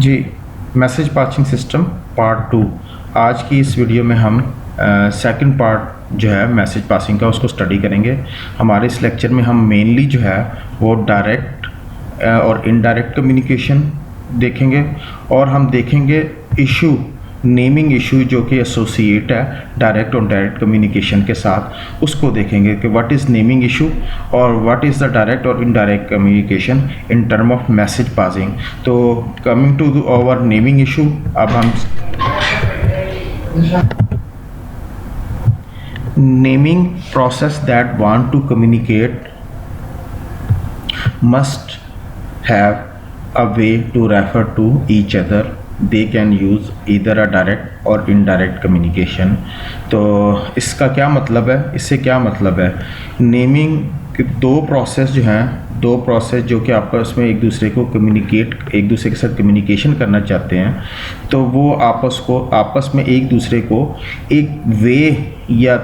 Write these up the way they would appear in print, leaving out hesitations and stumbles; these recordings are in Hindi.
जी, मैसेज पासिंग सिस्टम पार्ट 2। आज की इस वीडियो में हम सेकंड पार्ट जो है मैसेज पासिंग का उसको स्टडी करेंगे। हमारे इस लेक्चर में हम मेनली जो है वो डायरेक्ट और इनडायरेक्ट कम्युनिकेशन देखेंगे और हम देखेंगे इशू, नेमिंग इशू जो कि एसोसिएट है डायरेक्ट और इनडायरेक्ट कम्युनिकेशन के साथ, उसको देखेंगे कि व्हाट इज़ नेमिंग इशू और व्हाट इज़ द डायरेक्ट और indirect communication in term of message passing. तो coming to our naming issue, अब हम naming process that want to communicate must have a way to refer to each other. They can use either a direct or indirect communication. तो इसका क्या मतलब है, इससे क्या मतलब है? नेमिंग के दो प्रोसेस जो हैं, दो प्रोसेस जो कि आपस में एक दूसरे को कम्युनिकेट, एक दूसरे के साथ कम्युनिकेशन करना चाहते हैं, तो वो आपस में एक दूसरे को एक वे या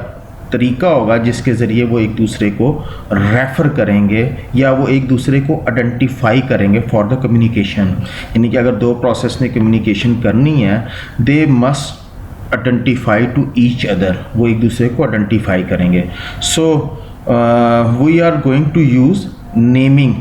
तरीका होगा जिसके ज़रिए वो एक दूसरे को रेफ़र करेंगे या वो एक दूसरे को आइडेंटिफाई करेंगे फॉर द कम्युनिकेशन। यानी कि अगर दो प्रोसेस ने कम्युनिकेशन करनी है, they must identify to each other, वो एक दूसरे को आइडेंटिफाई करेंगे। So we are going to use naming,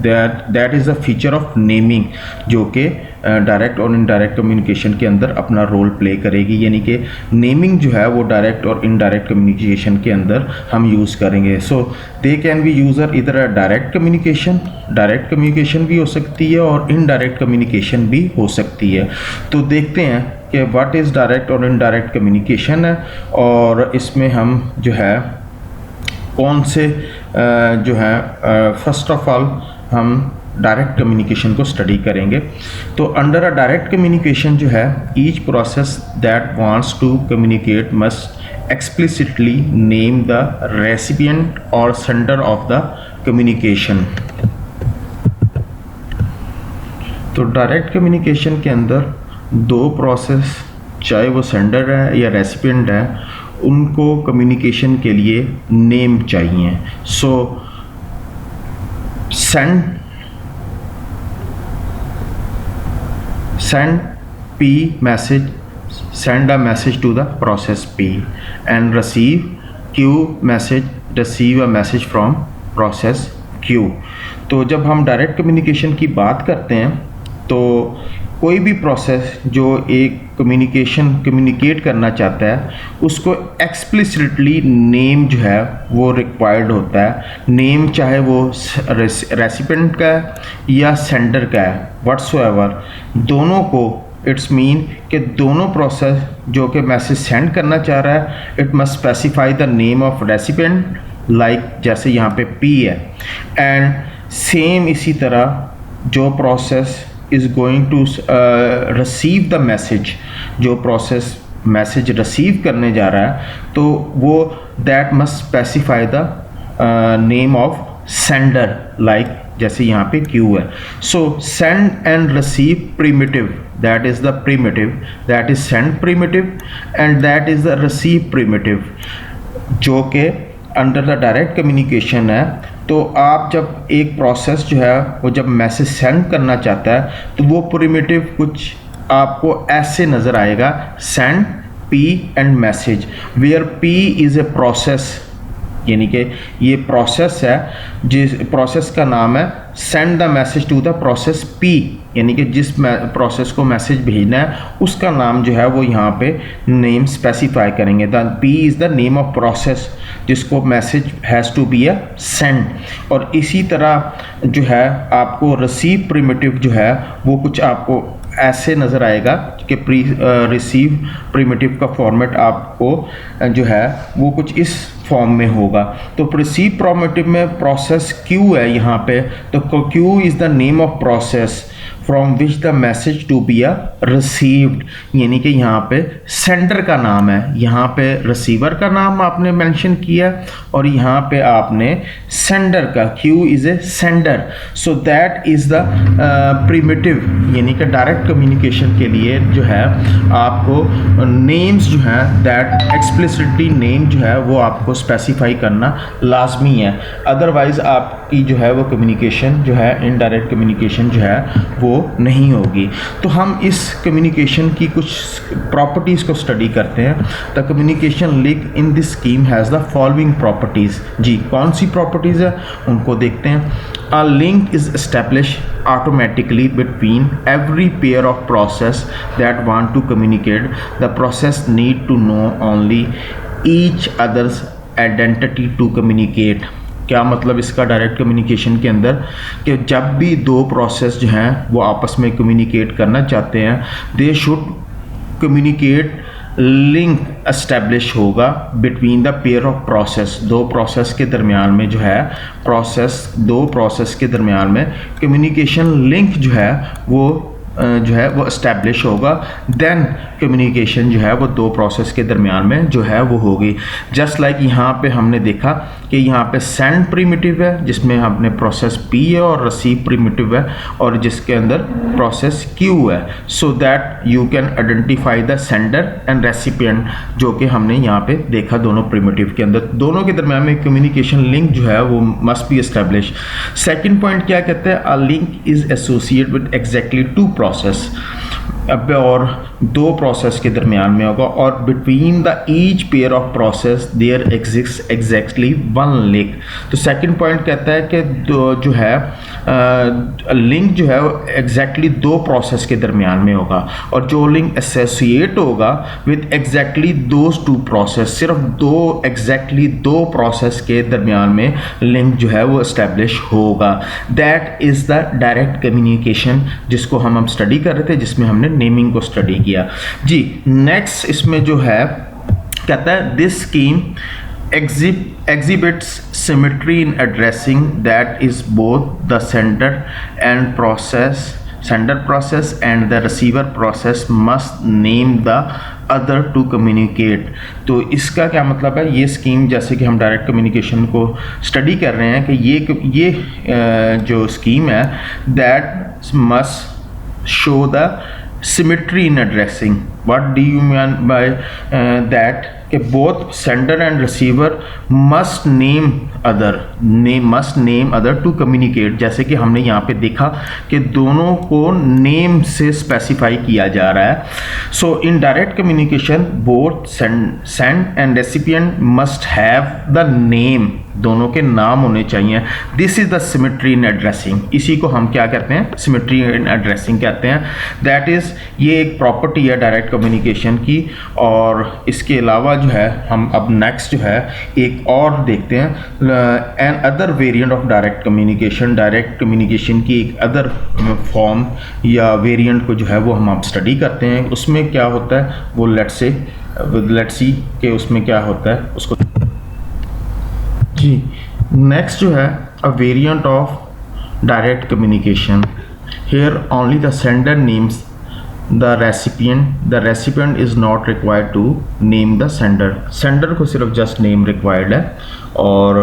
that is a feature of naming जो कि डायरेक्ट और इनडायरेक्ट कम्युनिकेशन के अंदर अपना रोल प्ले करेगी। यानी कि नेमिंग जो है वो डायरेक्ट और इनडायरेक्ट कम्युनिकेशन के अंदर हम यूज़ करेंगे। सो दे कैन बी यूज़र इधर अ डायरेक्ट कम्युनिकेशन भी हो सकती है और इनडायरेक्ट कम्युनिकेशन भी हो सकती है। तो देखते हैं कि व्हाट इज़ डायरेक्ट और इनडायरेक्ट कम्युनिकेशन है और इसमें हम जो है कौन से जो है फर्स्ट ऑफ ऑल हम डायरेक्ट कम्युनिकेशन को स्टडी करेंगे। तो अंडर अ डायरेक्ट कम्युनिकेशन जो है, each process that wants to communicate must explicitly name the recipient और सेंडर ऑफ द कम्युनिकेशन। तो डायरेक्ट कम्युनिकेशन के अंदर दो प्रोसेस, चाहे वो सेंडर है या रेसिपिएंट है, उनको कम्युनिकेशन के लिए नेम चाहिए। सो send P message, send a message to the process P, and receive Q message, receive a message from process Q। तो जब हम डायरेक्ट कम्युनिकेशन की बात करते हैं तो कोई भी प्रोसेस जो एक कम्युनिकेट करना चाहता है उसको एक्सप्लिसिटली नेम जो है वो रिक्वायर्ड होता है। नेम चाहे वो रेसिपिएंट का है या सेंडर का है, व्हाटसोएवर, दोनों को इट्स मीन कि दोनों प्रोसेस जो कि मैसेज सेंड करना चाह रहा है, it must specify the name of recipient, like जैसे यहाँ पे P है, एंड सेम इसी तरह जो process is going to receive the message, जो प्रोसेस मैसेज रिसीव करने जा रहा है, तो वो that must specify the name of sender, like जैसे यहाँ पे Q है। So send and receive primitive, that is the primitive, that is send primitive and that is the receive primitive, जो कि अंडर द डायरेक्ट कम्युनिकेशन है। तो आप जब एक प्रोसेस जो है वो जब मैसेज सेंड करना चाहता है तो वो प्रिमिटिव कुछ आपको ऐसे नज़र आएगा, send P and message, where P is a process, यानी कि ये प्रोसेस है जिस प्रोसेस का नाम है send the message to the process P, यानी कि जिस प्रोसेस को मैसेज भेजना है उसका नाम जो है वो यहाँ पे नेम स्पेसिफाई करेंगे। The P is the name of process जिसको message has to be a send. और इसी तरह जो है आपको रिसीव प्रिमिटिव जो है वो कुछ आपको ऐसे नज़र आएगा कि रिसीव प्रिमिटिव का फॉर्मेट आपको जो है वो कुछ इस फॉर्म में होगा। तो रिसीव प्रिमिटिव में प्रोसेस Q है यहाँ पे, तो Q is the name of process from which the message to be a received, यानी कि यहाँ पे सेंडर का नाम है, यहाँ पे रिसीवर का नाम आपने मेंशन किया और यहाँ पे आपने सेंडर का, Q is a sender. So that is the primitive, यानी कि डायरेक्ट कम्युनिकेशन के लिए जो है आपको नेम्स जो हैं, दैट एक्सप्लिसिटली नेम जो है वो आपको स्पेसिफाई करना लाजमी है। अदरवाइज़ आपकी जो है वो कम्युनिकेशन जो है, इनडायरेक्ट कम्युनिकेशन जो है वो वो नहीं होगी। तो हम इस कम्युनिकेशन की कुछ प्रॉपर्टीज़ को स्टडी करते हैं। The communication link in this scheme has the following properties. जी, कौन सी प्रॉपर्टीज़ है उनको देखते हैं। A link is establish automatically between every pair of process that want to communicate. The process need to know only each other's identity to communicate. क्या मतलब इसका डायरेक्ट कम्युनिकेशन के अंदर कि जब भी दो प्रोसेस जो हैं वो आपस में कम्युनिकेट करना चाहते हैं, they should communicate, link establish होगा between the pair of process, दो प्रोसेस के दरमियान में जो है दो प्रोसेस के दरमियान में कम्युनिकेशन लिंक जो है वो एस्टेब्लिश होगा। देन कम्युनिकेशन जो है वो दो प्रोसेस के दरमियान में जो है वो होगी। जस्ट लाइक यहाँ पे हमने देखा कि यहाँ पे सेंड प्रिमिटिव है जिसमें हमने प्रोसेस P है और रिसीव प्रिमिटिव है और जिसके अंदर प्रोसेस Q है, so that you can identify the sender and recipient, जो कि हमने यहाँ पे देखा दोनों प्रिमिटिव के अंदर। दोनों के दरमियान में कम्युनिकेशन लिंक जो है वो must be establish. Second point क्या कहते हैं, a link is associate with exactly two process, अब और दो प्रोसेस के दरमियान में होगा, और between the each pair of process there exist exactly one link. तो सेकंड पॉइंट कहता है कि जो है लिंक जो है एग्जैक्टली दो प्रोसेस के दरमियान में होगा, और जो लिंक एसोसिएट होगा with exactly those two process, सिर्फ एग्जैक्टली दो प्रोसेस के दरमियान में लिंक जो है वो एस्टेब्लिश होगा। That is the direct communication जिसको हम स्टडी कर रहे थे, जिसमें हमने नेमिंग को स्टडी किया। जी, नेक्स्ट इसमें जो है कहता है this scheme exhibits symmetry in addressing, that is both the sender process and the receiver process must name the other to communicate। तो इसका क्या मतलब है, ये स्कीम जैसे कि हम डायरेक्ट कम्युनिकेशन को स्टडी कर रहे हैं कि ये जो स्कीम है that must show the symmetry in addressing. What do you mean by that? कि both sender and receiver must name other to communicate। जैसे कि हमने यहाँ पे देखा कि दोनों को नेम से स्पेसिफाई किया जा रहा है। So in direct communication both send and recipient must have the name, दोनों के नाम होने चाहिए। This is the symmetry in addressing, इसी को हम क्या कहते हैं, सिमेट्री इन एड्रेसिंग कहते हैं। दैट इज़ ये एक प्रॉपर्टी है डायरेक्ट कम्युनिकेशन की। और इसके अलावा जो है हम अब नेक्स्ट जो है एक और देखते हैं, another variant of direct communication की एक अदर फॉर्म या वेरिएंट को जो है वो हम स्टडी करते हैं। उसमें क्या होता है वो लेट्स सी कि उसमें क्या होता है उसको। जी, नेक्स्ट जो है a variant of direct communication. Here only the sender names the recipient is not required to name the sender को सिर्फ जस्ट नेम रिक्वायर्ड है, और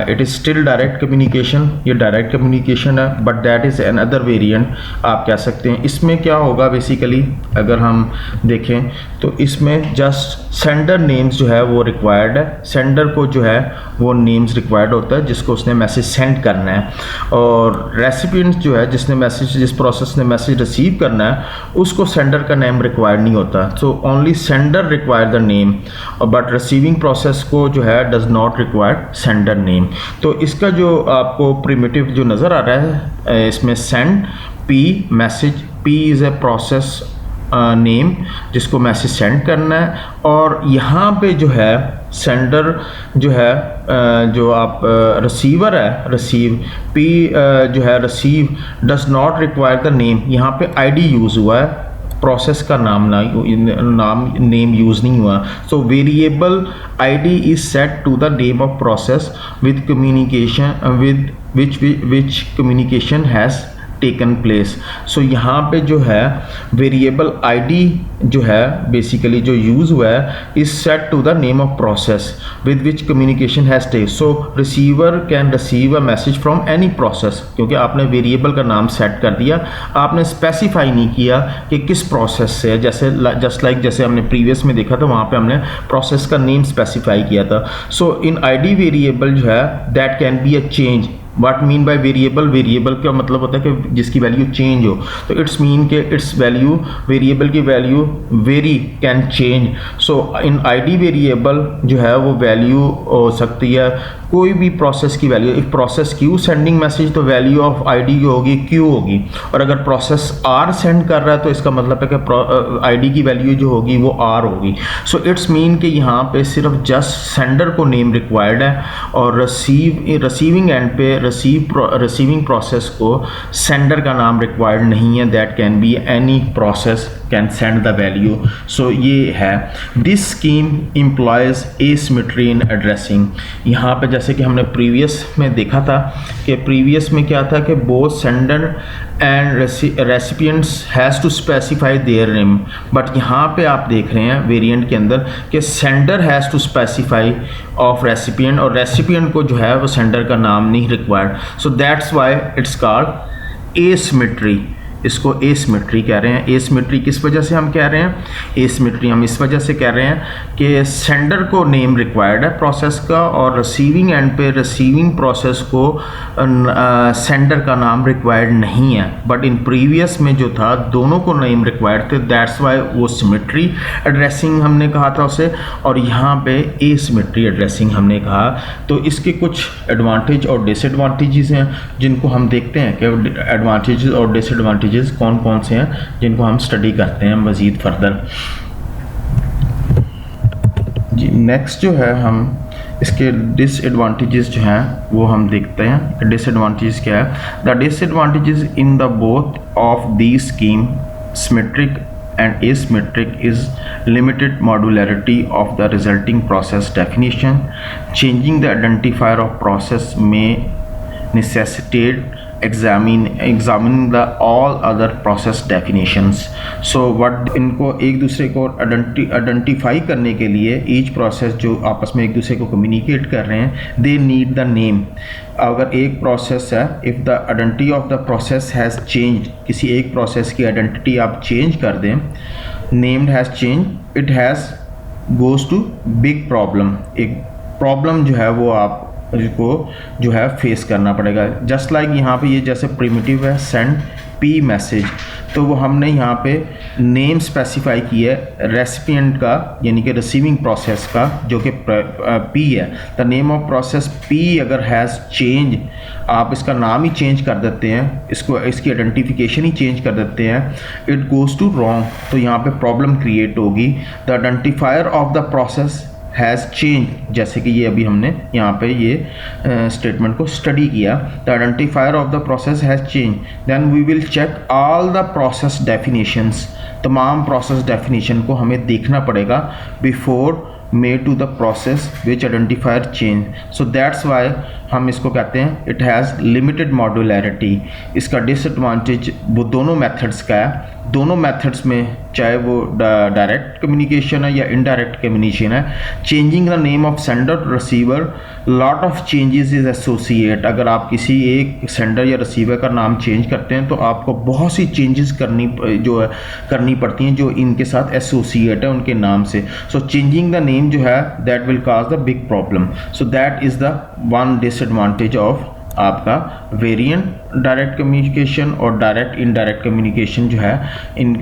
it is still direct communication, ये डायरेक्ट कम्युनिकेशन है, but that is another variant आप कह सकते हैं। इसमें क्या होगा बेसिकली अगर हम देखें तो इसमें जस्ट सेंडर नेम्स जो है वो रिक्वायर्ड है, सेंडर को जो है वो नेम्स रिक्वायर्ड होता है जिसको उसने मैसेज सेंड करना है, और रेसिपिएंट जो है जिस प्रोसेस ने मैसेज रिसीव करना है उसको सेंडर का नेम रिक्वायर्ड नहीं होता। So only sender require the name, but receiving process को जो है does not required sender name. तो इसका जो आपको प्रिमिटिव जो नज़र आ रहा है इसमें send message, P is a process name जिसको मैसेज सेंड करना है, और यहाँ पे जो है सेंडर जो है जो आप रिसीवर है रिसीव P जो है receive does not require the name, यहाँ पे ID यूज़ हुआ है, प्रोसेस का नेम यूज़ नहीं हुआ। So variable ID is set to the name of process with communication with which communication has taken place. So यहाँ पे जो है वेरिएबल ID जो है बेसिकली जो यूज़ हुआ है is set to the name of process with which communication has take. So receiver can receive a message from any process, क्योंकि आपने वेरिएबल का नाम सेट कर दिया, आपने स्पेसिफाई नहीं किया कि किस प्रोसेस से है। जैसे जस्ट लाइक जैसे हमने प्रीवियस में देखा था वहाँ पे हमने प्रोसेस का नेम स्पेसिफाई किया था। सो इन ID वेरिएबल जो है that can be a change, what mean by variable, variable का मतलब होता है कि जिसकी वैल्यू चेंज हो, तो इट्स मीन के इट्स वैल्यू, वेरिएबल की value very can change. So in ID variable जो है वो वैल्यू हो सकती है कोई भी प्रोसेस की वैल्यू। एक प्रोसेस क्यू सेंडिंग मैसेज, तो वैल्यू ऑफ आईडी जो होगी क्यू होगी, और अगर प्रोसेस आर सेंड कर रहा है तो इसका मतलब है कि आईडी की वैल्यू जो होगी वो आर होगी। सो इट्स मीन कि यहाँ पे सिर्फ जस्ट सेंडर को नेम रिक्वायर्ड है, और रिसीविंग एंड पे रिसीविंग प्रोसेस को सेंडर का नाम रिक्वायर्ड नहीं है। That can be any process can send the value. So ये है this scheme employs asymmetry in addressing. यहाँ पे जैसे कि हमने प्रीवियस में देखा था कि प्रीवियस में क्या था कि both sender and recipients has to specify their name, but यहाँ पे आप देख रहे हैं वेरिएंट के अंदर कि sender has to specify of recipient, और रेसिपिएंट को जो है वो सेंडर का नाम नहीं required. So that's why it's called asymmetry. इसको एसिमेट्री कह रहे हैं। एसिमेट्री किस वजह से हम कह रहे हैं? एसिमेट्री हम इस वजह से कह रहे हैं कि सेंडर को नेम रिक्वायर्ड है प्रोसेस का, और रिसीविंग एंड पे रिसीविंग प्रोसेस को सेंडर का नाम रिक्वायर्ड नहीं है। बट इन प्रीवियस में जो था दोनों को नेम रिक्वायर्ड थे, दैट्स वाई वो सिमेट्री एड्रेसिंग हमने कहा था उसे, और यहाँ पे एसिमेट्री एड्रेसिंग हमने कहा। तो इसके कुछ एडवांटेज और डिसएडवांटेजेस हैं जिनको हम देखते हैं कि एडवांटेजेस और डिसएडवांटेज कौन कौन से हैं जिनको हम स्टडी करते हैं मज़ीद फर्दर। जी नेक्स्ट जो है हम इसके डिसएडवांटेजेस जो हैं वो हम देखते हैं। डिसएडवांटेजेस क्या है? The disadvantages in the both of the scheme symmetric and asymmetric is limited modularity of the resulting process definition. Changing the identifier of process may necessitate examining the all other process definitions. So what इनको एक दूसरे को आइडेंटिफाई करने के लिए ईच प्रोसेस जो आपस में एक दूसरे को कम्युनिकेट कर रहे हैं, दे नीड द नेम। अगर एक प्रोसेस है, if the identity of the process has change, किसी एक प्रोसेस की आइडेंटिटी आप चेंज कर दें, named has change, it has goes to big problem. एक प्रॉब्लम जो है वो आप को जो है फेस करना पड़ेगा। जस्ट लाइक यहाँ पे ये जैसे प्रिमिटिव है सेंड पी मैसेज, तो वो हमने यहाँ पे नेम स्पेसिफाई की है रेसिपिएंट का, यानी कि रिसीविंग प्रोसेस का, जो कि पी है। The name of process P अगर हैज़ चेंज, आप इसका नाम ही चेंज कर देते हैं, इसको इसकी आइडेंटिफिकेशन ही चेंज कर देते हैं, इट गोज़ टू रॉन्ग, तो यहाँ पे प्रॉब्लम क्रिएट होगी। The identifier of the process has change, जैसे कि ये अभी हमने यहाँ पे ये स्टेटमेंट को स्टडी किया। The identifier of the process has change, then we will check all the process definitions. तमाम प्रोसेस डेफिनेशन को हमें देखना पड़ेगा before made to the process which identifier change. So that's why हम इसको कहते हैं इट हैज़ लिमिटेड मॉड्यूलैरिटी। इसका डिसएडवांटेज वो दोनों मेथड्स का है। दोनों मेथड्स में चाहे वो डायरेक्ट कम्युनिकेशन है या इनडायरेक्ट कम्युनिकेशन है, changing the name of sender receiver, lot of changes is associate. अगर आप किसी एक सेंडर या रिसीवर का नाम चेंज करते हैं तो आपको बहुत सी चेंजेस करनी पड़ती हैं जो इनके साथ एसोसिएट है उनके नाम से। सो चेंजिंग द नेम जो है that will cause the big problem. So that is the one disadvantage of आपका वेरिएंट डायरेक्ट कम्युनिकेशन और डायरेक्ट इनडायरेक्ट कम्युनिकेशन जो है। इन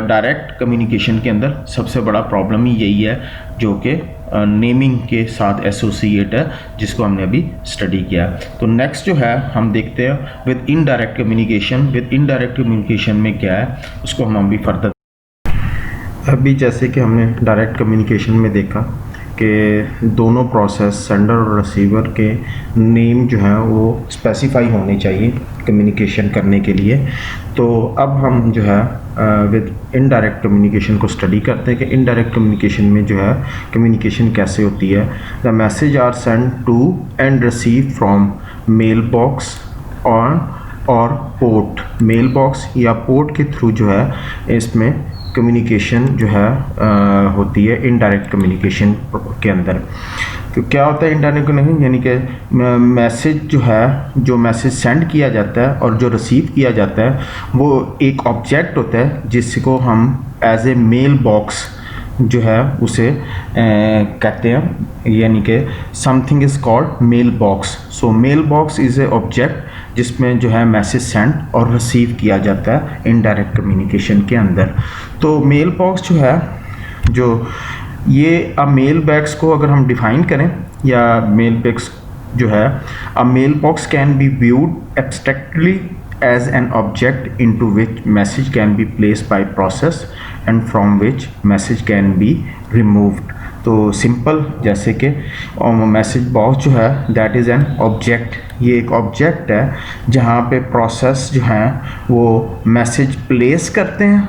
डायरेक्ट कम्युनिकेशन के अंदर सबसे बड़ा प्रॉब्लम ही यही है जो कि नेमिंग के साथ एसोसिएट है, जिसको हमने अभी स्टडी किया। तो नेक्स्ट जो है हम देखते हैं with indirect communication. With indirect communication में क्या है उसको हम अभी फर्दर, अभी जैसे कि हमने डायरेक्ट कम्युनिकेशन में देखा कि दोनों प्रोसेस सेंडर और रिसीवर के नेम जो हैं वो स्पेसिफाई होने चाहिए कम्युनिकेशन करने के लिए। तो अब हम जो है विद इनडायरेक्ट कम्युनिकेशन को स्टडी करते हैं कि इनडायरेक्ट कम्युनिकेशन में जो है कम्युनिकेशन कैसे होती है। The message are send to and receive from mail box और पोर्ट। मेल बॉक्स या पोर्ट के थ्रू जो है इसमें कम्युनिकेशन जो है होती है इनडायरेक्ट कम्युनिकेशन के अंदर। तो क्या होता है इनडायरेक्ट कम्युनिकेशन, यानी कि मैसेज जो है, जो मैसेज सेंड किया जाता है और जो रिसीव किया जाता है वो एक ऑब्जेक्ट होता है जिसको हम एज ए मेल बॉक्स जो है उसे कहते हैं, यानी कि something is called mail box. So mail box is a object जिसमें जो है मैसेज सेंड और रिसीव किया जाता है इनडायरेक्ट कम्युनिकेशन के अंदर। तो मेल बॉक्स जो है, जो ये मेल बैग्स को अगर हम डिफाइन करें, या मेल बैग्स जो है, a mail box can be viewed abstractly as an object into which message can be placed by process and from which message can be removed। तो सिंपल जैसे कि मैसेज बॉक्स जो है दैट इज़ एन ऑब्जेक्ट, ये एक ऑब्जेक्ट है जहाँ पे प्रोसेस जो हैं वो मैसेज प्लेस करते हैं,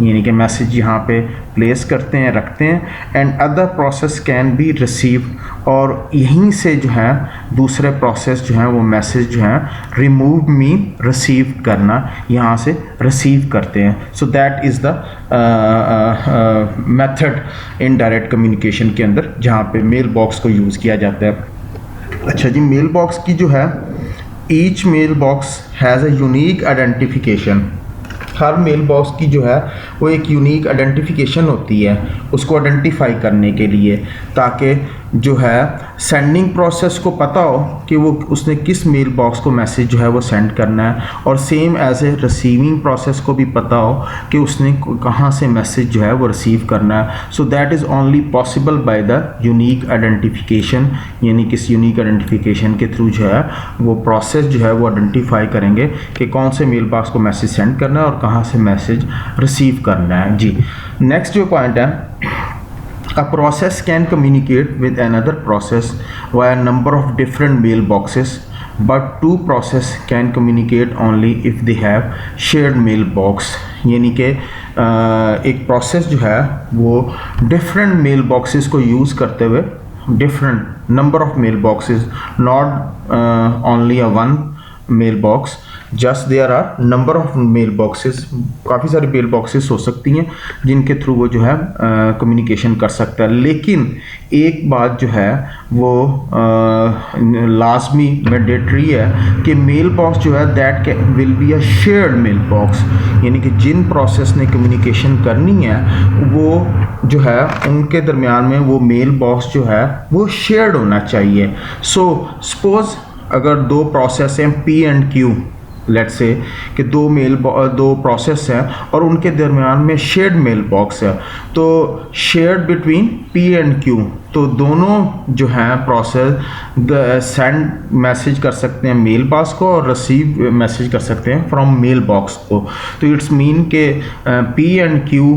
यानी कि मैसेज यहाँ पे प्लेस करते हैं, रखते हैं, and other process can be receive, और यहीं से जो है दूसरे प्रोसेस जो है वो मैसेज जो है रिमूव मीन रिसीव करना, यहाँ से रिसीव करते हैं। So that is the method in direct communication के अंदर जहाँ पे मेल बॉक्स को यूज़ किया जाता है। अच्छा जी, मेल बॉक्स की जो है, each mail box has a unique identification. हर मेल बॉक्स की जो है वो एक यूनिक आइडेंटिफिकेशन होती है उसको आइडेंटिफाई करने के लिए, ताकि जो है सेंडिंग प्रोसेस को पता हो कि वो उसने किस मेल बॉक्स को मैसेज जो है वो सेंड करना है, और same as a receiving process को भी पता हो कि उसने कहाँ से मैसेज जो है वो रिसीव करना है। So that is only possible by the unique identification, यानी किस यूनिक आइडेंटिफिकेशन के थ्रू जो है वो प्रोसेस जो है वो आइडेंटिफाई करेंगे कि कौन से मेल बॉक्स को मैसेज सेंड करना है और कहाँ से मैसेज रिसीव करना है। जी, नेक्स्ट जो पॉइंट है, a process can communicate with another process via a number of different mailboxes, but two process can communicate only if they have shared mailbox। यानी कि एक प्रोसेस जो है वो डिफरेंट मेल बॉक्सेस को यूज़ करते हुए, different number of mail boxes, not only a one mail box, just there are number of mail boxes, काफ़ी सारी मेल बॉक्सेस हो सकती हैं जिनके थ्रू वो जो है कम्युनिकेशन कर सकता है। लेकिन एक बात जो है वो लाजमी मैंडेटरी है कि मेल बॉक्स जो है that will be a shared mail box, यानी कि जिन प्रोसेस ने कम्युनिकेशन करनी है वो जो है उनके दरमियान में वो मेल बॉक्स जो है वो शेयर्ड होना चाहिए। सो सपोज अगर दो प्रोसेस हैं P and Q, let's say कि दो प्रोसेस हैं और उनके दरमियान में शेयर्ड मेल बॉक्स है, तो shared between P and Q, तो दोनों जो हैं प्रोसेस सेंड मैसेज कर सकते हैं मेल बॉक्स को और रिसीव मैसेज कर सकते हैं फ्रॉम मेल बॉक्स को। तो इट्स मीन के P and Q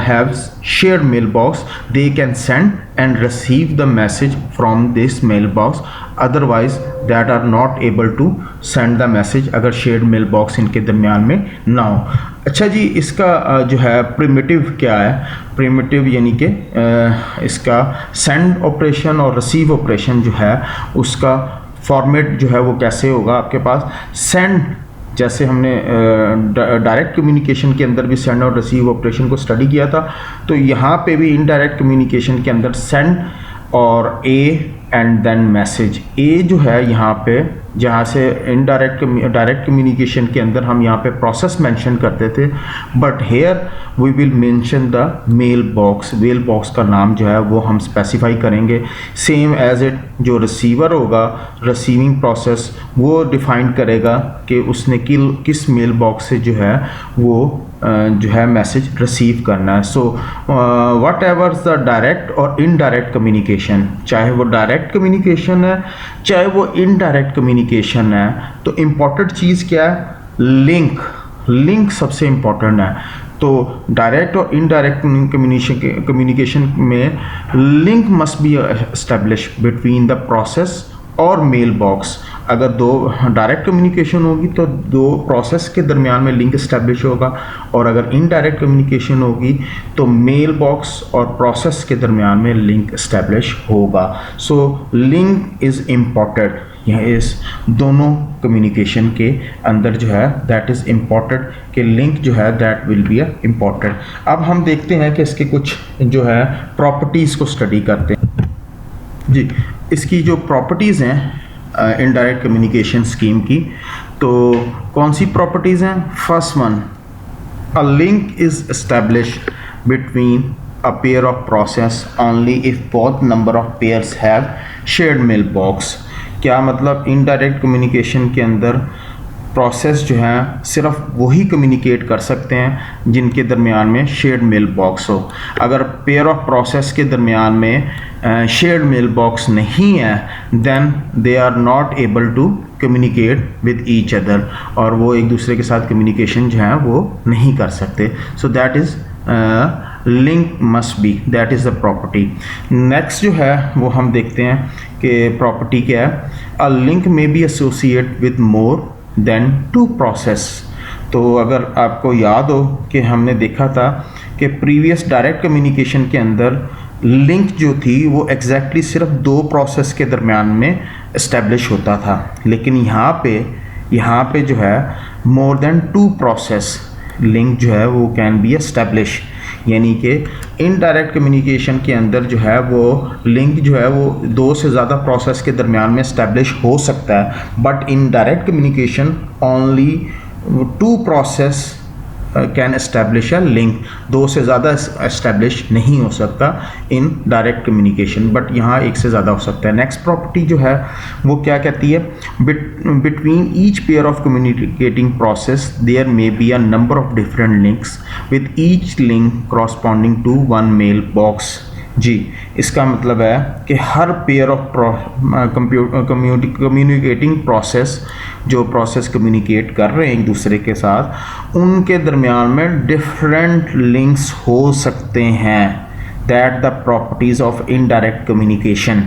have shared mail box, they can send and receive the message from this mail box, otherwise that are not able to send the message अगर शेयर्ड मेल बॉक्स इनके दरमियान में ना हो। अच्छा जी, इसका जो है प्रिमिटिव क्या है? प्रिमिटिव यानी कि इसका सेंड ऑपरेशन और रिसीव ऑपरेशन जो है उसका फॉर्मेट जो है वो कैसे होगा आपके पास। सेंड, जैसे हमने डायरेक्ट कम्युनिकेशन के अंदर भी सेंड और रिसीव ऑपरेशन को स्टडी किया था, तो यहाँ पे भी इनडायरेक्ट कम्युनिकेशन के अंदर सेंड और ए एंड देन मैसेज। ए जो है यहाँ पे, जहाँ से डायरेक्ट कम्युनिकेशन के अंदर हम यहाँ पे प्रोसेस मेंशन करते थे, but here we will mention the mail box. Mail box का नाम जो है वो हम स्पेसिफाई करेंगे, सेम एज इट जो रिसीवर होगा, रिसीविंग प्रोसेस वो डिफाइन करेगा कि उसने किस मेल बॉक्स से जो है वो जो है मैसेज रिसीव करना है। So what ever the direct और इनडायरेक्ट कम्युनिकेशन, चाहे वो डायरेक्ट कम्युनिकेशन है चाहे वो इनडायरेक्ट कम्युनिकेशन है, तो इम्पॉर्टेंट चीज़ क्या है? लिंक सबसे इम्पॉर्टेंट है। तो डायरेक्ट और इनडायरेक्ट कम्युनिकेशन में link must be establish between the process और मेल बॉक्स। अगर दो डायरेक्ट कम्युनिकेशन होगी तो दो प्रोसेस के दरमियान में लिंक इस्टेब्लिश होगा, और अगर इनडायरेक्ट कम्युनिकेशन होगी तो मेल बॉक्स और प्रोसेस के दरमियान में लिंक इस्टेब्लिश होगा। सो लिंक इज़ इम्पॉर्टेंट, यह इस दोनों कम्युनिकेशन के अंदर जो है दैट इज़ इम्पॉर्टेंट कि लिंक जो है दैट विल बी इम्पॉर्टेंट। अब हम देखते हैं कि इसके कुछ जो है प्रॉपर्टीज़ को स्टडी करते हैं। जी, इसकी जो प्रॉपर्टीज़ हैं इनडायरेक्ट कम्युनिकेशन स्कीम की, तो कौन सी प्रॉपर्टीज़ हैं? First one, a link is established between a pair of process only if both number of pairs have shared mailbox। क्या मतलब इनडायरेक्ट कम्युनिकेशन के अंदर प्रोसेस जो हैं सिर्फ वही कम्युनिकेट कर सकते हैं जिनके दरमियान में शेयर्ड मेल बॉक्स हो। अगर पेयर ऑफ प्रोसेस के दरमियान में शेयर्ड मेल बॉक्स नहीं है then they are not able to communicate with each other, और वो एक दूसरे के साथ कम्युनिकेशन जो है वो नहीं कर सकते। So that is link must be, that is the property. Next जो है वो हम देखते हैं कि प्रॉपर्टी क्या है। A link may be associate with more than two process. तो अगर आपको याद हो कि हमने देखा था कि प्रीवियस डायरेक्ट कम्युनिकेशन के अंदर लिंक जो थी वो एग्जैक्टली सिर्फ दो प्रोसेस के दरमियान में इस्टेब्लिश होता था, लेकिन यहाँ पे जो है more than two process link जो है वो कैन बी एस्टेब्लिश। यानी कि इनडायरेक्ट कम्युनिकेशन के अंदर जो है वो लिंक जो है वो दो से ज़्यादा प्रोसेस के दरमियान में इस्टेब्लिश हो सकता है, but in direct communication only two process can establish a link. दो से ज़्यादा एस्टेब्लिश नहीं हो सकता इन डायरेक्ट कम्युनिकेशन, बट यहाँ एक से ज़्यादा हो सकता है। नेक्स्ट प्रॉपर्टी जो है वो क्या कहती है, between each pair of communicating process there may be a number of different links with each link corresponding to one mail box. जी, इसका मतलब है कि हर पेयर ऑफ कम्युनिकेटिंग प्रोसेस जो प्रोसेस कम्युनिकेट कर रहे हैं एक दूसरे के साथ, उनके दरमियान में डिफरेंट लिंक्स हो सकते हैं। That the properties of indirect communication,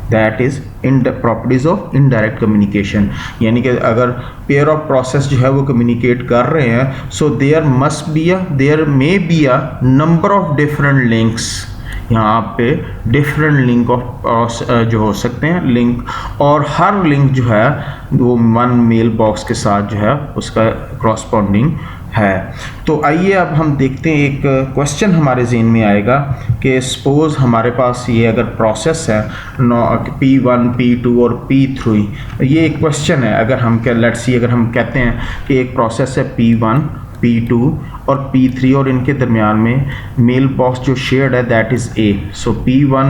that is in properties of indirect communication. यानी कि अगर पेयर ऑफ प्रोसेस जो है वो कम्युनिकेट कर रहे हैं, so there may be a number of different links. यहाँ पे डिफरेंट लिंक ऑफ जो हो सकते हैं लिंक, और हर लिंक जो है वो वन मेल बॉक्स के साथ जो है उसका कॉरस्पॉन्डिंग है। तो आइए अब हम देखते हैं, एक क्वेश्चन हमारे ज़हन में आएगा कि सपोज़ हमारे पास ये अगर प्रोसेस है P1, P2 और P3, ये एक क्वेश्चन है। अगर हम लेट्स सी अगर हम कहते हैं कि एक प्रोसेस है P1, P2 और P3 और इनके दरमियान में मेल बॉक्स जो शेयर्ड है that is A। So P1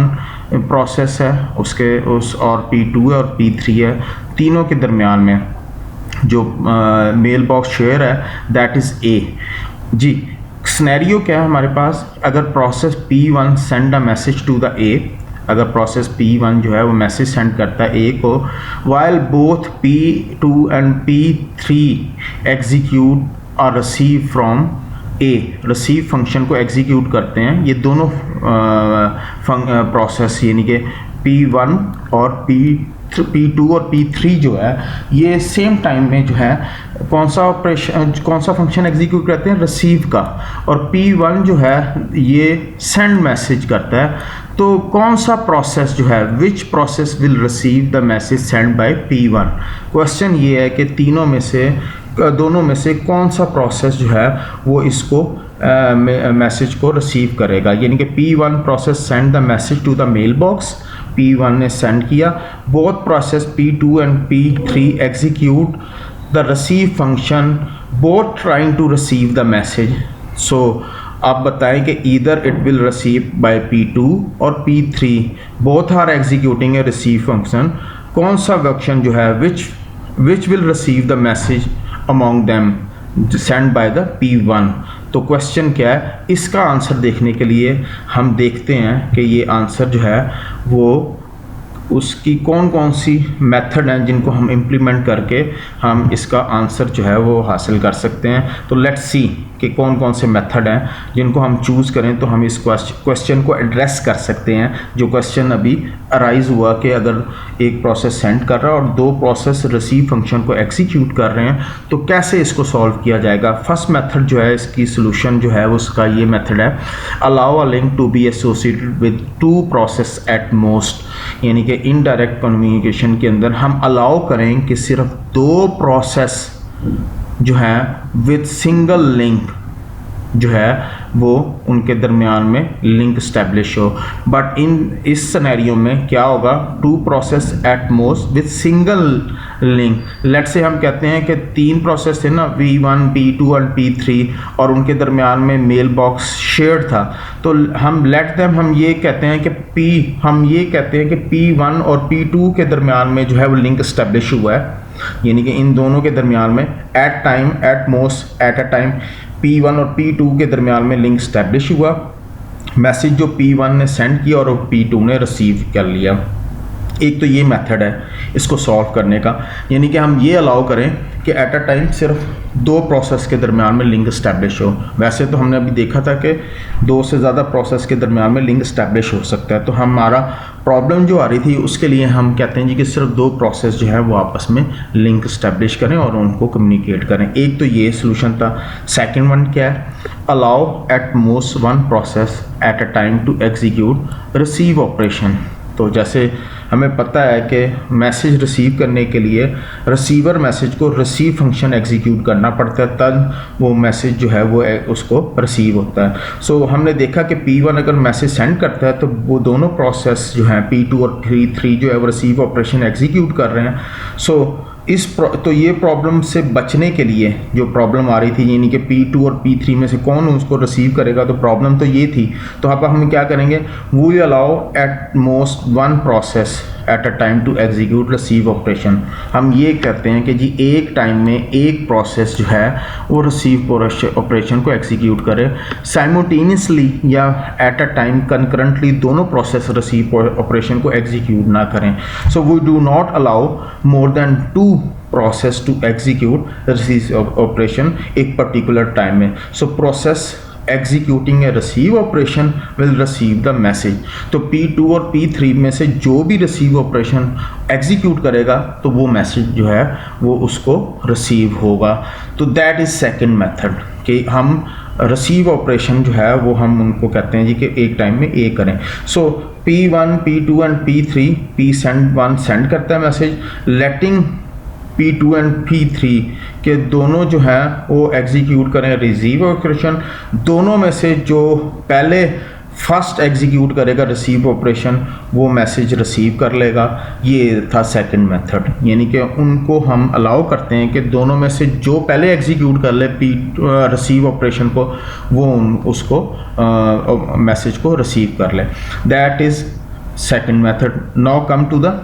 process है और P2 है और P3 है, तीनों के दरमियान में जो मेल बॉक्स शेयर है दैट इज़ A। जी, सिनेरियो क्या है हमारे पास, अगर process P1 send a message to the A, अगर प्रोसेस P1 जो है वो मैसेज सेंड करता है A को, while both P2 and P3 execute और receive from A, receive function को एग्जीक्यूट करते हैं ये दोनों प्रोसेस, यानी कि P1 और P2 और P3 जो है ये सेम टाइम में जो है कौन सा फंक्शन एग्जीक्यूट करते हैं, रिसीव का, और P1 जो है ये सेंड मैसेज करता है। तो कौन सा प्रोसेस जो है, which process will receive the message send by P1। Question ये है कि दोनों में से कौन सा प्रोसेस जो है वो इसको मैसेज को रिसीव करेगा। यानी कि P1 process send the message to the mail box, P1 ने सेंड किया, both process P2 and P3 execute the receive function, both trying to receive the message. So आप बताएं कि either it will receive by P2 और P3, both are executing a receive function, कौन सा फंक्शन जो है which will receive the message among them send by the P1। तो क्वेश्चन क्या है, इसका आंसर देखने के लिए हम देखते हैं कि ये आंसर जो है वो उसकी कौन सी मेथड हैं जिनको हम इम्प्लीमेंट करके हम इसका आंसर जो है वो हासिल कर सकते हैं। तो लेट्स सी कि कौन से मेथड हैं जिनको हम चूज़ करें तो हम इस क्वेश्चन को एड्रेस कर सकते हैं। जो क्वेश्चन अभी अराइज हुआ कि अगर एक प्रोसेस सेंड कर रहा है और दो प्रोसेस रिसीव फंक्शन को एग्जीक्यूट कर रहे हैं तो कैसे इसको सॉल्व किया जाएगा। फर्स्ट मेथड जो है इसकी सोल्यूशन जो है उसका ये मेथड है, allow a link to be associated with two process at most. यानी कि इनडायरेक्ट कम्युनिकेशन के अंदर हम अलाउ करें कि सिर्फ दो प्रोसेस जो है विद सिंगल लिंक जो है वो उनके दरमियान में लिंक स्टैब्लिश हो। बट इस सिनेरियो में क्या होगा, two process at most with single link. Let say हम कहते हैं कि 3 प्रोसेस थे ना, P1 P2 और P3, और उनके दरमियान में मेल बॉक्स शेयर्ड था। तो हम हम ये कहते हैं कि P1 और P2 के दरमियान में जो है वो लिंक स्टैब्लिश हुआ है, यानी कि इन दोनों के दरमियान में at most eight a time P1 और P2 के दरमियान में लिंक स्टैब्लिश हुआ। मैसेज जो P1 ने सेंड किया और P2 ने रिसीव कर लिया। एक तो ये मेथड है इसको सॉल्व करने का, यानी कि हम ये अलाउ करें कि एट अ टाइम सिर्फ 2 प्रोसेस के दरमियान में लिंक स्टैब्लिश हो। वैसे तो हमने अभी देखा था कि 2 से ज़्यादा प्रोसेस के दरमियान में लिंक स्टैब्लिश हो सकता है। तो हमारा प्रॉब्लम जो आ रही थी उसके लिए हम कहते हैं जी कि सिर्फ 2 प्रोसेस जो है वो आपस में लिंक स्टैब्लिश करें और उनको कम्युनिकेट करें। एक तो ये सोल्यूशन था। सेकेंड वन क्या है, allow at most 1 process at a time to execute receive operation. तो जैसे हमें पता है कि मैसेज रिसीव करने के लिए रिसीवर मैसेज को रिसीव फंक्शन एग्जीक्यूट करना पड़ता है, तब वो मैसेज जो है वो उसको रिसीव होता है। सो हमने देखा कि P1 अगर मैसेज सेंड करता है तो वो दोनों प्रोसेस जो हैं P2 और P3 जो है वो रिसीव ऑपरेशन एग्जीक्यूट कर रहे हैं। तो ये प्रॉब्लम से बचने के लिए जो प्रॉब्लम आ रही थी, यानी कि P2 और P3 में से कौन उसको रिसीव करेगा, तो प्रॉब्लम तो ये थी। तो अब हम क्या करेंगे, we allow at most 1 process at a time to execute receive operation. हम ये कहते हैं कि जी एक टाइम में एक प्रोसेस जो है वो रिसीव ऑपरेशन को एग्जीक्यूट करे, साइमल्टेनियसली या एट अ टाइम कंकरेंटली दोनों प्रोसेस रिसीव ऑपरेशन को एग्जीक्यूट ना करें। So we do not allow more than 2 process to execute receive operation एक पर्टिकुलर टाइम में। So process executing a receive operation will receive the message. तो P2 और P3 में से जो भी रिसीव ऑपरेशन एग्जीक्यूट करेगा तो वो मैसेज जो है वो उसको रिसीव होगा। तो दैट इज़ सेकंड मेथड कि हम रिसीव ऑपरेशन जो है वो हम उनको कहते हैं जी कि एक टाइम में एक करें। सो P1 P2 and P3, P1 send करता है message, letting P2 and P3 के दोनों जो हैं वो एग्जीक्यूट करें रिसीव ऑपरेशन। दोनों में से जो पहले फर्स्ट एग्जीक्यूट करेगा रिसीव ऑपरेशन वो मैसेज रिसीव कर लेगा। ये था सेकंड मेथड, यानी कि उनको हम अलाउ करते हैं कि दोनों में से जो पहले एग्जीक्यूट कर ले रिसीव ऑपरेशन को, वो उसको मैसेज को रिसीव कर ले। That is second method. Now come to the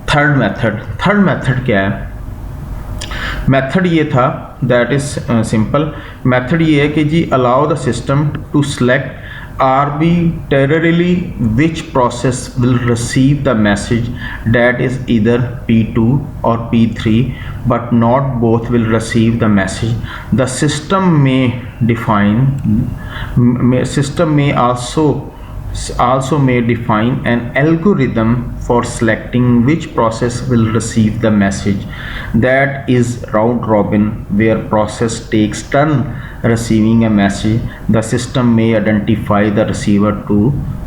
third method. Third method क्या है? मेथड ये था, दैट इज सिंपल। मेथड ये है कि जी allow the system to select arbitrarily which process will receive the message, that is either P2 or P3, but not both will receive the message. The system may also may define an algorithm for selecting which process will receive the message. That is round robin, where process takes turn receiving a message. The system may identify the receiver to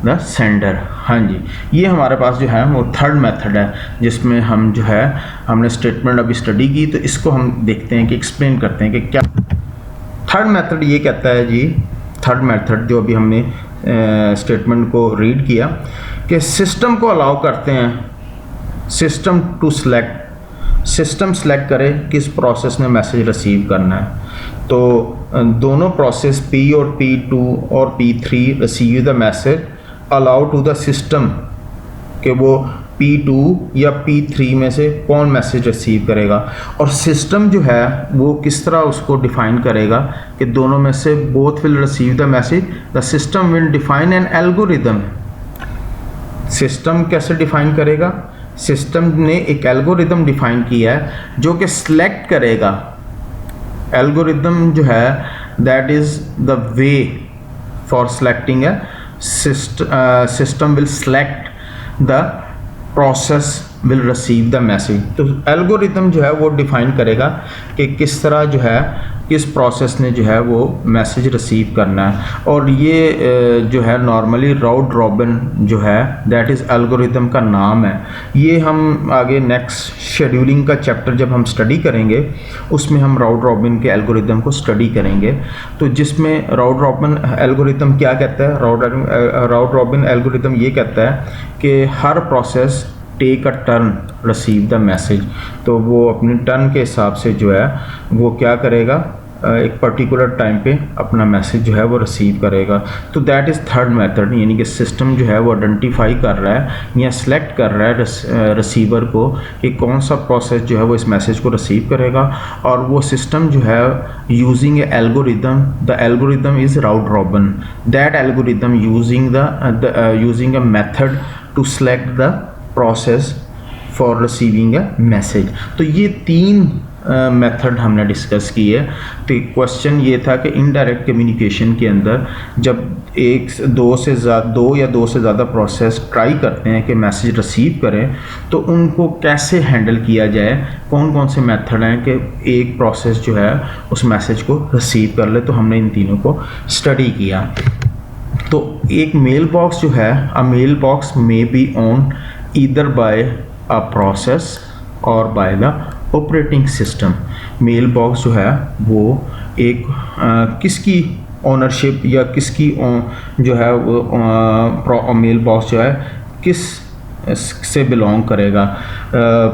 the sender. हाँ जी, ये हमारे पास जो है वो थर्ड मेथड है, जिसमें हम जो है हमने स्टेटमेंट अभी स्टडी की, तो इसको हम देखते हैं कि एक्सप्लेन करते हैं कि क्या थर्ड मेथड ये कहता है जी। थर्ड मेथड जो अभी हमने स्टेटमेंट को रीड किया कि सिस्टम को अलाउ करते हैं system to select, system select करे किस प्रोसेस में मैसेज रिसीव करना है। तो दोनों प्रोसेस P और P2 और P3 receive the message, allow to the system कि वो P2 या P3 में से कौन मैसेज रिसीव करेगा। और सिस्टम जो है वो किस तरह उसको डिफाइन करेगा कि दोनों में से both will receive the message. The system will define N algorithm. System कैसे डिफाइन करेगा? सिस्टम ने एक एल्गोरिदम डिफाइन किया है जो कि सिलेक्ट करेगा। एल्गोरिदम जो है that is the way for selecting A system will select the process will receive the message. तो एल्गोरिदम जो है वो डिफाइन करेगा कि किस तरह जो है किस प्रोसेस ने जो है वो मैसेज रिसीव करना है। और ये जो है नॉर्मली राउंड रॉबिन जो है दैट इज़ एल्गोरिथम का नाम है। ये हम आगे नेक्स्ट शेड्यूलिंग का चैप्टर जब हम स्टडी करेंगे उसमें हम राउंड रॉबिन के एल्गोरिथम को स्टडी करेंगे। तो जिसमें राउंड रॉबिन एल्गोरिथम क्या कहता है, राउंड रॉबिन एल्गोरिथम ये कहता है कि हर process take a turn receive the message. तो वो अपने टर्न के हिसाब से जो है वो क्या करेगा, एक पर्टिकुलर टाइम पे अपना मैसेज जो है वो रिसीव करेगा। तो दैट इज़ थर्ड मेथड, यानी कि सिस्टम जो है वो आइडेंटिफाई कर रहा है या सिलेक्ट कर रहा है रिसीवर को कि कौन सा प्रोसेस जो है वो इस मैसेज को रिसीव करेगा। और वो सिस्टम जो है using a algorithm, the algorithm is round robin, that algorithm using a method to select the process for receiving a message. तो ये तीन मेथड हमने डिस्कस की है। तो क्वेश्चन ये था कि इनडायरेक्ट कम्युनिकेशन के अंदर जब दो या दो से ज़्यादा प्रोसेस ट्राई करते हैं कि मैसेज रिसीव करें तो उनको कैसे हैंडल किया जाए, कौन कौन से मेथड हैं कि एक प्रोसेस जो है उस मैसेज को रिसीव कर ले। तो हमने इन तीनों को स्टडी किया। तो एक मेल बॉक्स जो है, a mail box may be owned either by a process और by the operating system. Mail box जो है वो एक किसकी ओनरशिप या किसकी जो है वो मेल बॉक्स जो है किस से बिलोंग करेगा,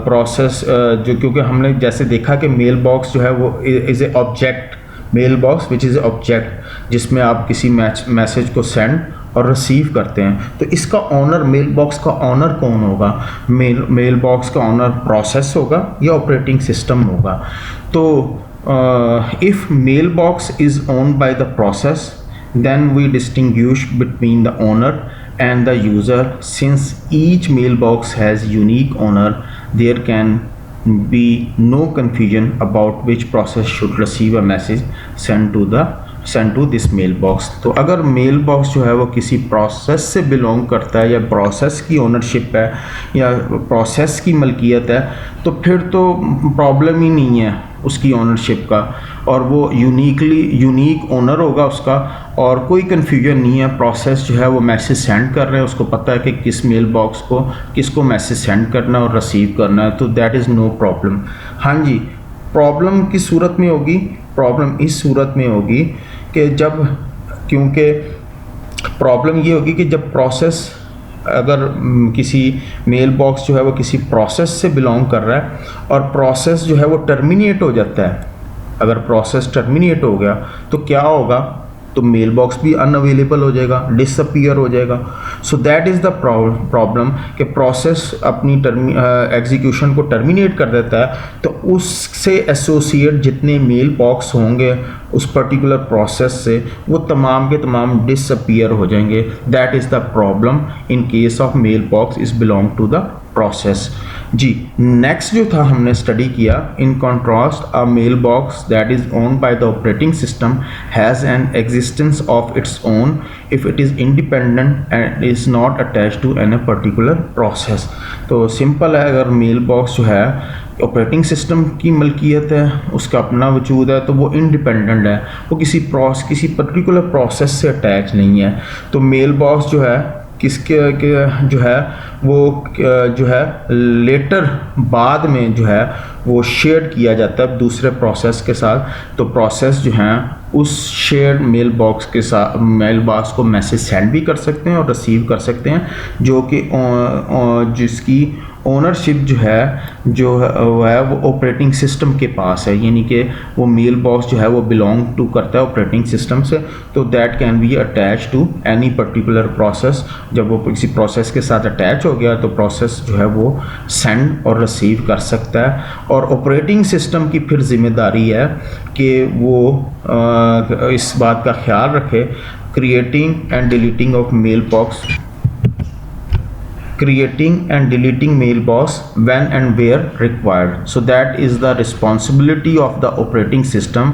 प्रोसेस जो, क्योंकि हमने जैसे देखा कि मेल बॉक्स जो है वो is a object, mail box which is a object जिसमें आप किसी मैसेज को सेंड और रिसीव करते हैं। तो इसका ऑनर, मेल बॉक्स का ऑनर कौन होगा? मेल बॉक्स का ऑनर प्रोसेस होगा या ऑपरेटिंग सिस्टम होगा। तो if mail box is owned by the process then we distinguish between the owner and the user. Since each mailbox has unique owner, there can be no confusion about which process should receive a message sent to this mailbox. तो अगर मेल बॉक्स जो है वो किसी प्रोसेस से बिलोंग करता है या प्रोसेस की ओनरशिप है या प्रोसेस की मलकियत है तो फिर तो प्रॉब्लम ही नहीं है उसकी ओनरशिप का, और वो यूनिक ओनर होगा उसका और कोई कन्फ्यूजन नहीं है। प्रोसेस जो है वो मैसेज सेंड कर रहे हैं, उसको पता है कि किस मेल बॉक्स को किसको मैसेज सेंड करना और रिसीव करना है। तो दैट इज़ नो प्रॉब्लम। हाँ जी, प्रॉब्लम किस सूरत में होगी? प्रॉब्लम इस सूरत में होगी कि जब, क्योंकि प्रॉब्लम ये होगी कि जब प्रोसेस, अगर किसी मेल बॉक्स जो है वो किसी प्रोसेस से बिलोंग कर रहा है और प्रोसेस जो है वो टर्मिनेट हो जाता है, अगर प्रोसेस टर्मिनेट हो गया तो क्या होगा? तो मेल बॉक्स भी अनअवेलेबल हो जाएगा, डिसअपीयर हो जाएगा। So that is the problem कि प्रोसेस अपनी एग्जीक्यूशन को टर्मिनेट कर देता है तो उससे एसोसिएट जितने मेल बॉक्स होंगे उस पर्टिकुलर प्रोसेस से वो तमाम के तमाम डिसअपीयर हो जाएंगे। That is the problem in case of mail box is belong to the process. जी, नेक्स्ट जो था हमने स्टडी किया, in contrast a mail box that is owned by the operating system has an existence of its own if it is independent and is not attach to an a particular process. तो सिंपल है, अगर मेल बॉक्स जो है ऑपरेटिंग सिस्टम की मलकियत है, उसका अपना वजूद है, तो वो इंडिपेंडेंट है, वो किसी पर्टिकुलर प्रोसेस से अटैच नहीं है। तो मेल बॉक्स जो है किसके जो है वो जो है लेटर बाद में जो है वो शेयर किया जाता है दूसरे प्रोसेस के साथ। तो प्रोसेस जो हैं उस शेयर्ड मेल बॉक्स के साथ मेल बॉक्स को मैसेज सेंड भी कर सकते हैं और रिसीव कर सकते हैं, जो कि जिसकी ओनरशिप जो है वो ऑपरेटिंग सिस्टम के पास है, यानी कि वो मेल बॉक्स जो है वो बिलोंग टू करता है ऑपरेटिंग सिस्टम से। तो that can be attach to any particular process. जब वो किसी प्रोसेस के साथ अटैच हो गया तो प्रोसेस जो है वो सेंड और रिसीव कर सकता है। और ऑपरेटिंग सिस्टम की फिर जिम्मेदारी है कि वो इस बात का ख्याल रखे creating and deleting mailbox when and where required. So that is the responsibility of the operating system.